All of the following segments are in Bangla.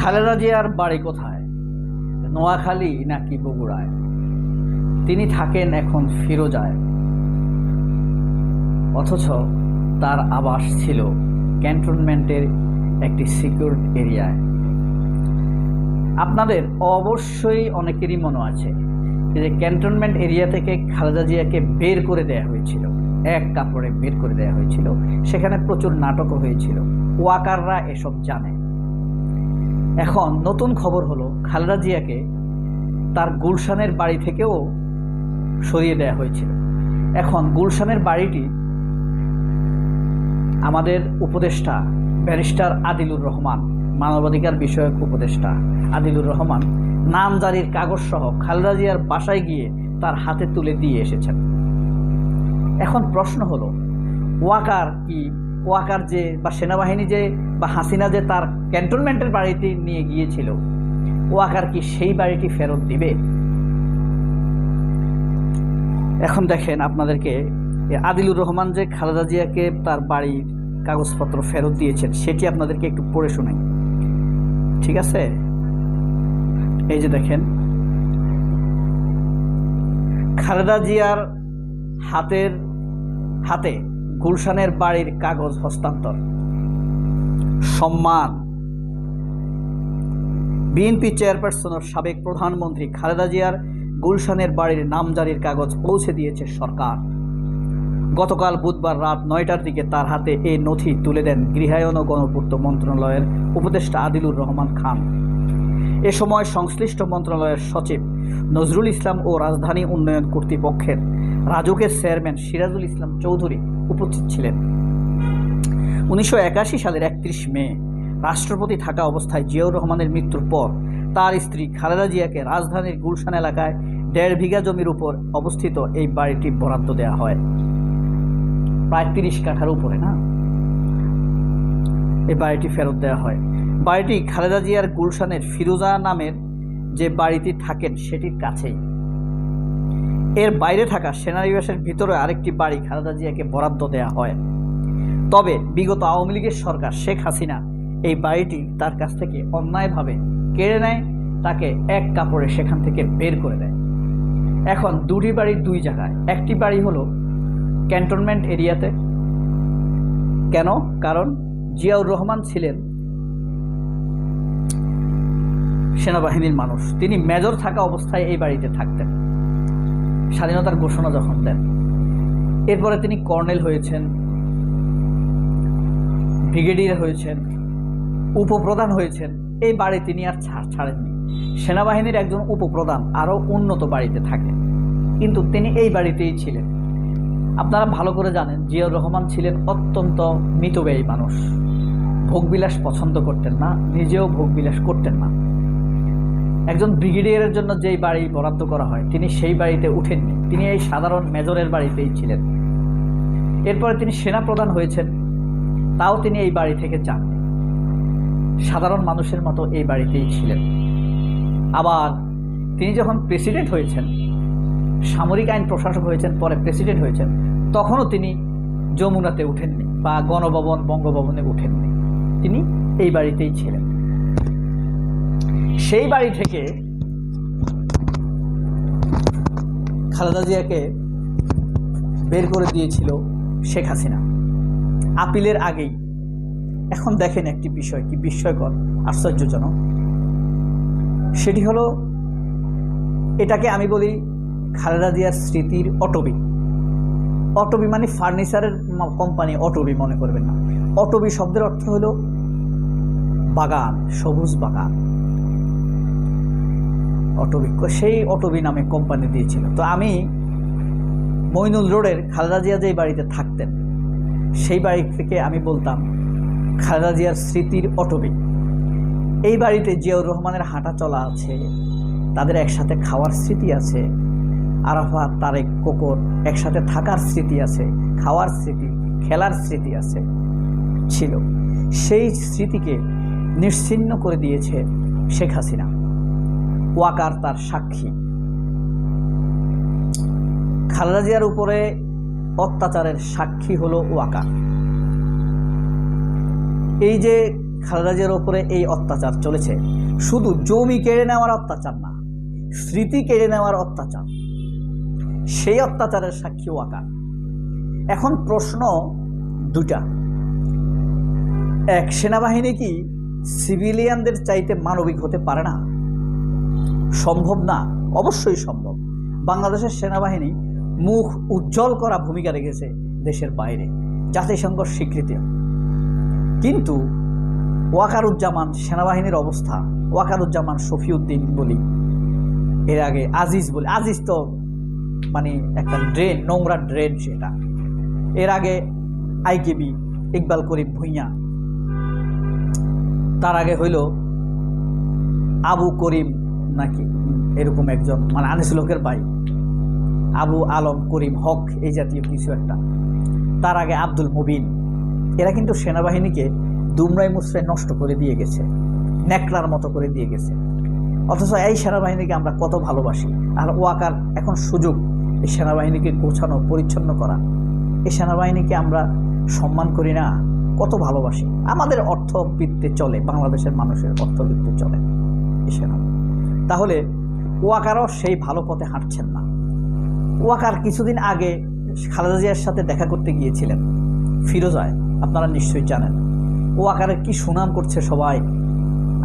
খালেদা জিয়ার বাড়ি কোথায়? নোয়াখালী নাকি বগুড়ায়? তিনি থাকেন এখন ফিরোজায়, অথচ তার আবাস ছিল ক্যান্টনমেন্টের একটি সিকিউর এরিয়ায়। আপনাদের অবশ্যই অনেকেরই মনে আছে যে ক্যান্টনমেন্ট এরিয়া থেকে খালেদা জিয়াকে বের করে দেওয়া হয়েছিল, এক কাপড়ে বের করে দেওয়া হয়েছিল। সেখানে প্রচুর নাটকও হয়েছিল, ওয়াকাররা এসব জানে। এখন নতুন খবর হলো খালেদা জিয়াকে তার গুলশানের বাড়ি থেকেও সরিয়ে দেওয়া হয়েছিল। এখন গুলশানের বাড়িটি আমাদের উপদেষ্টা ব্যারিস্টার আদিলুর রহমান, মানবাধিকার বিষয়ক উপদেষ্টা আদিলুর রহমান নামজারির কাগজ সহ খালেদা জিয়ার বাসায় গিয়ে তার হাতে তুলে দিয়ে এসেছেন। এখন প্রশ্ন হলো, ওয়াকার যে বা সেনাবাহিনী যে বা হাসিনা যে তার ক্যান্টনমেন্টের বাড়িটি নিয়ে গিয়েছিল, ওয়াকার কি সেই বাড়িটি ফেরত দিবে? এখন দেখেন, আপনাদেরকে আদিলুর রহমান যে খালেদা জিয়াকে তার বাড়ির কাগজপত্র ফেরত দিয়েছেন সেটি আপনাদেরকে একটু পড়ে শোনাই, ঠিক আছে? এই যে দেখেন, খালেদা জিয়ার হাতে গুলশানের বাড়ির কাগজ হস্তান্তর। সম্মান। বিএনপি চেয়ারপারসনের সাবেক প্রধানমন্ত্রী খালেদা জিয়ার গুলশানের বাড়ির নামজারির কাগজ পৌঁছে দিয়েছে সরকার। গতকাল বুধবার রাত 9টার দিকে তার হাতে এই নথি তুলে দেন গৃহায়ন ও গণপূর্ত মন্ত্রণালয়ের উপদেষ্টা আদিলুর রহমান খান। এ সময় সংশ্লিষ্ট মন্ত্রণালয়ের সচিব নজরুল ইসলাম ও রাজধানী উন্নয়ন কর্তৃপক্ষের রাজুকের চেয়ারম্যান সিরাজুল ইসলাম চৌধুরী উপস্থিত ছিলেন। 1981 সালের 31 মে রাষ্ট্রপতি থাকা অবস্থায় জিয়াউর রহমানের মৃত্যুর পর তার স্ত্রী খালেদা জিয়াকে রাজধানীর গুলশান এলাকায় 1.5 বিঘা জমির উপর অবস্থিত এই বাড়িটি বরাদ্দ দেওয়া হয়। প্রায় 30 কাঠার উপরে না, এই বাড়িটি ফেরত দেওয়া হয়। বাড়িটি খালেদা জিয়ার গুলশানের ফিরোজা নামের যে বাড়িটি থাকেন সেটির কাছেই। এর বাইরে থাকা সেনানিবাসের ভিতরে আরেকটি বাড়ি খালেদা জিয়াকে বরাদ্দ দেওয়া হয়। তবে বিগত আওয়ামী লীগের সরকার শেখ হাসিনা এই বাড়িটি তার কাছ থেকে অন্যায়ভাবে কেড়ে নেয়, তাকে এক কাপড়ে সেখান থেকে বের করে দেয়। এখন দুটি বাড়ি দুই জায়গায়। একটি বাড়ি হলো ক্যান্টনমেন্ট এরিয়াতে। কেন? কারণ জিয়াউর রহমান ছিলেন সেনাবাহিনীর মানুষ, তিনি মেজর থাকা অবস্থায় এই বাড়িতে থাকতেন স্বাধীনতার ঘোষণা যখন দেন। এরপরে তিনি কর্নেল হয়েছেন, ব্রিগেডিয়ার হয়েছেন, উপপ্রধান হয়েছেন। এই বাড়ি তিনি আর ছাড়েননি। সেনাবাহিনীর একজন উপপ্রধান আরও উন্নত বাড়িতে থাকেন, কিন্তু তিনি এই বাড়িতেই ছিলেন। আপনারা ভালো করে জানেন জিয়াউর রহমান ছিলেন অত্যন্ত মিতব্যয়ী মানুষ, ভোগবিলাস পছন্দ করতেন না, নিজেও ভোগবিলাস করতেন না। একজন ব্রিগেডিয়ারের জন্য যেই বাড়ি বরাদ্দ করা হয় তিনি সেই বাড়িতে উঠেননি, তিনি এই সাধারণ মেজরের বাড়িতেই ছিলেন। এরপরে তিনি সেনাপ্রধান হয়েছেন, তাও তিনি এই বাড়ি থেকে যান, সাধারণ মানুষের মতো এই বাড়িতেই ছিলেন। আবার তিনি যখন প্রেসিডেন্ট হয়েছেন, সামরিক আইন প্রশাসক হয়েছেন, পরে প্রেসিডেন্ট হয়েছেন, তখনও তিনি যমুনাতে উঠেননি বা গণভবন বঙ্গভবনে উঠেননি, তিনি এই বাড়িতেই ছিলেন। সেই বাড়ি থেকে খালেদা জিয়াকে বের করে দিয়েছিল শেখ হাসিনা আপিলের আগেই। এখন দেখেন একটি বিষয় কি বিস্ময়কর, আশ্চর্যজনক। সেটি হলো, এটাকে আমি বলি খালেদা জিয়ার স্মৃতির অটবি। অটবি মানে ফার্নিচারের কোম্পানি অটবি মনে করবেন না। অটবি শব্দের অর্থ হলো বাগান, সবুজ বাগান। অটবি, সেই অটবি নামে কোম্পানি দিয়েছিল। তো আমি মইনুল রোডের খালেদা জিয়া যেই বাড়িতে থাকতেন সেই বাড়ি থেকে আমি বলতাম খালেদা জিয়ার স্মৃতির অটবি। এই বাড়িতে জিয়াউর রহমানের হাঁটা চলা আছে, তাদের একসাথে খাওয়ার স্মৃতি আছে, আরাফাত, তারেক, কোকর একসাথে থাকার স্মৃতি আছে, খাওয়ার স্মৃতি, খেলার স্মৃতি আছে, ছিল। সেই স্মৃতিকে নিশ্চিহ্ন করে দিয়েছে শেখ হাসিনা। ওয়াকার তার সাক্ষী। খালেদা জিয়ার উপরে অত্যাচারের সাক্ষী হলো ওয়াকার। এই যে খালেদা জিয়ার ওপরে এই অত্যাচার চলেছে, শুধু জমি কেড়ে নেওয়ার অত্যাচার না, স্মৃতি কেড়ে নেওয়ার অত্যাচার। সেই অত্যাচারের সাক্ষী ওয়াকার। এখন প্রশ্ন দুটা, এক, সেনাবাহিনী কি সিভিলিয়ানদের চাইতে মানবিক হতে পারে না? সম্ভব না? অবশ্যই সম্ভব। বাংলাদেশের সেনাবাহিনী মুখ উজ্জ্বল করা ভূমিকা রেখেছে দেশের বাইরে, জাতিসংঘের স্বীকৃতি। কিন্তু ওয়াকারুজ্জামান সেনাবাহিনীর অবস্থা, ওয়াকারুজ্জামান শফিউদ্দিন বলি, এর আগে আজিজ বলি, আজিজ তো মানে একটা ড্রেন, নোংরা ড্রেন সেটা। এর আগে আইকেবি ইকবাল করিম ভুঁইয়া, তার আগে হইল আবু করিম নাকি এরকম একজন, মানে আনিসুল হকের ভাই, আবু আলম করিম হক এই জাতীয় কিছু একটা, তার আগে আব্দুল মুবিন। এরা কিন্তু সেনাবাহিনীকে দুমড়ায় মুচড়ায় নষ্ট করে দিয়ে গেছে, ন্যাকড়ার মতো করে দিয়ে গেছে। অথচ এই সেনাবাহিনীকে আমরা কত ভালোবাসি। আর ওয়াকার এখন সুযোগ এই সেনাবাহিনীকে গোছানো পরিচ্ছন্ন করা। এই সেনাবাহিনীকে আমরা সম্মান করি না, কত ভালোবাসি। আমাদের অর্থবৃত্তে চলে, বাংলাদেশের মানুষের অর্থবৃত্তে চলে এই সেনা। তাহলে ওয়াকারও সেই ভালো পথে হাঁটছেন না। ওয়াকার কিছুদিন আগে খালেদা জিয়ার সাথে দেখা করতে গিয়েছিলেন ফিরোজায়, আপনারা নিশ্চয়ই জানেন। ওয়াকারের কি সুনাম করছে সবাই।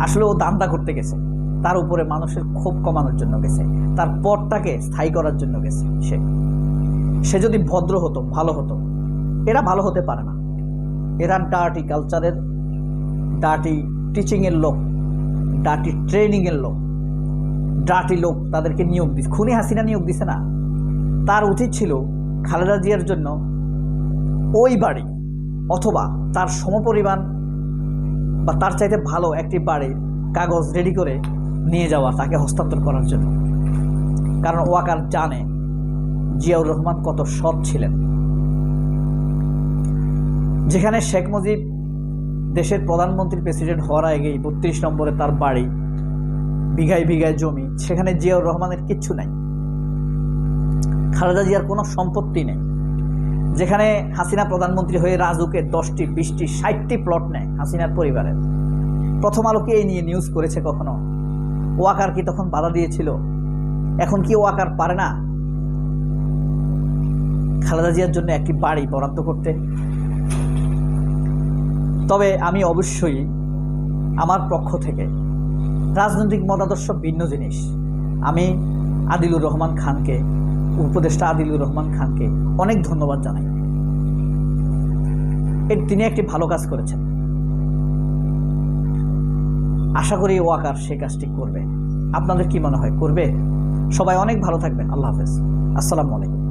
আসলে ও দান্দা করতে গেছে, তার উপরে মানুষের ক্ষোভ কমানোর জন্য গেছে, তার পথটাকে স্থায়ী করার জন্য গেছে। সে যদি ভদ্র হতো, ভালো হতো। এরা ভালো হতে পারে না, এরা ডার্টি কালচারের, ডার্টি টিচিংয়ের লোক, ডার্টি ট্রেনিংয়ের লোক, ডার্টি লোক তাদেরকে নিয়োগ দিচ্ছে। খুনি হাসিনা নিয়োগ দিছে না? তার উচিত ছিল খালেদা জিয়ার জন্য ওই বাড়ি অথবা তার সমপরিমাণ বা তার চাইতে ভালো একটি বাড়ির কাগজ রেডি করে নিয়ে যাওয়া, তাকে হস্তান্তর করার জন্য। কারণ ওয়াকার জানে জিয়াউর রহমান কত সৎ ছিলেন। যেখানে শেখ মুজিব দেশের প্রধানমন্ত্রী প্রেসিডেন্ট হওয়ার আগেই 32 নম্বরে তার বাড়ি, বিঘায় বিঘায় জমি, সেখানে জিয়াউর রহমানের কিচ্ছু নাই, খালেদা জিয়ার কোনো সম্পত্তি নেই। যেখানে হাসিনা প্রধানমন্ত্রী হয়ে রাজুকে 10টি 20টি 60টি প্লট নেয় হাসিনার পরিবারের। প্রথম আলো কি এই নিয়ে নিউজ করেছে কখনো? ওয়াকার কি তখন বাধা দিয়েছিল? এখন কি ওয়াকার পারে না খালেদা জিয়ার জন্য একটি বাড়ি বরাদ্দ করতে? তবে আমি অবশ্যই আমার পক্ষ থেকে, রাজনৈতিক মতাদর্শ ভিন্ন জিনিস, আমি আদিলুর রহমান খানকে, উপদেষ্টা আদিলুর রহমান খানকে অনেক ধন্যবাদ জানাই। তিনি একটি ভালো কাজ করেছেন। আশা করি ওয়াকার সে কাজটি করবে। আপনাদের কি মনে হয়, করবে? সবাই অনেক ভালো থাকবেন। আল্লাহ হাফেজ, আসসালামু আলাইকুম।